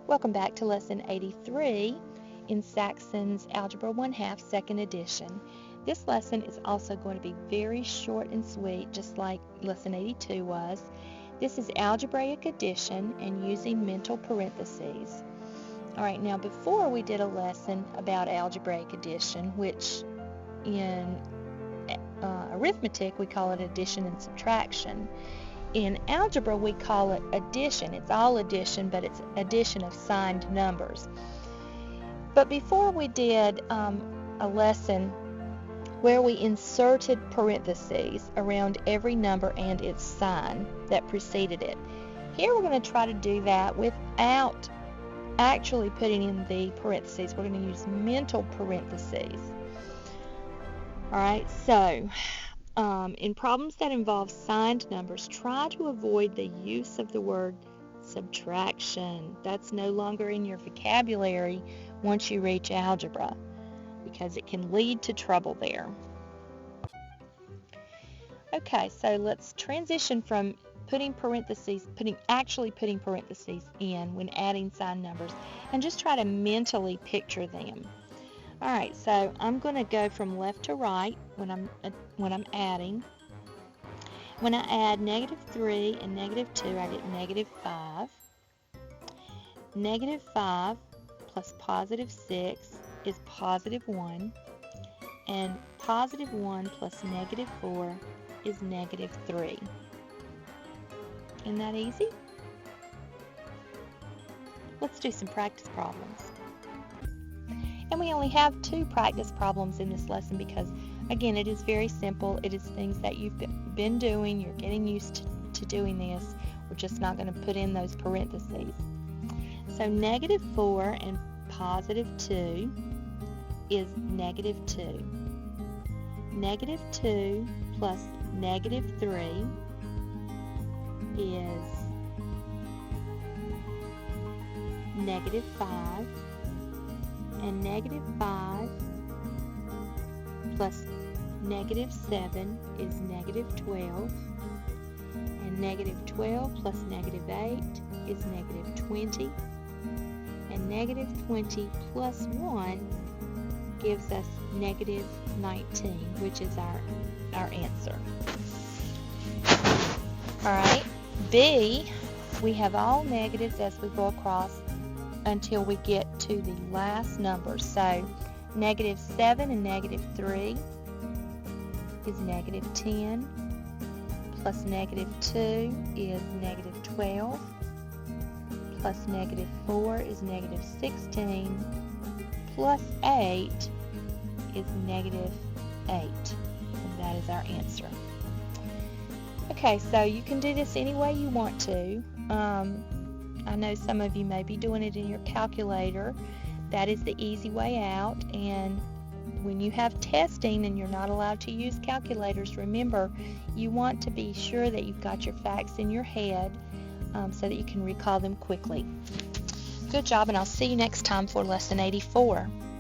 Welcome back to Lesson 83 in Saxon's Algebra 1/2 Second Edition. This lesson is also going to be very short and sweet, just like Lesson 82 was. This is algebraic addition and using mental parentheses. Alright, now before we did a lesson about algebraic addition, which in arithmetic we call it addition and subtraction. In algebra, we call it addition. It's all addition, but it's addition of signed numbers. But before we did a lesson where we inserted parentheses around every number and its sign that preceded it. Here we're going to try to do that without actually putting in the parentheses. We're going to use mental parentheses. Alright, so in problems that involve signed numbers, try to avoid the use of the word subtraction. That's no longer in your vocabulary once you reach algebra, because it can lead to trouble there. Okay, so let's transition from actually putting parentheses in when adding signed numbers, and just try to mentally picture them. Alright, so I'm going to go from left to right when I'm adding. When I add -3 and -2, I get -5. -5 plus +6 is +1. And +1 plus -4 is -3. Isn't that easy? Let's do some practice problems. And we only have 2 practice problems in this lesson because, again, it is very simple. It is things that you've been doing. You're getting used to doing this. We're just not going to put in those parentheses. So -4 and +2 is -2. -2 plus -3 is -5. And -5 plus -7 is -12. And -12 plus -8 is -20. And -20 plus 1 gives us -19, which is our answer. Alright, B, we have all negatives as we go across until we get to the last number. So -7 and -3 is -10, plus -2 is -12, plus -4 is -16, plus 8 is -8, and that is our answer. Okay, so you can do this any way you want to. I know some of you may be doing it in your calculator. That is the easy way out. And when you have testing and you're not allowed to use calculators, remember, you want to be sure that you've got your facts in your head so that you can recall them quickly. Good job, and I'll see you next time for Lesson 84.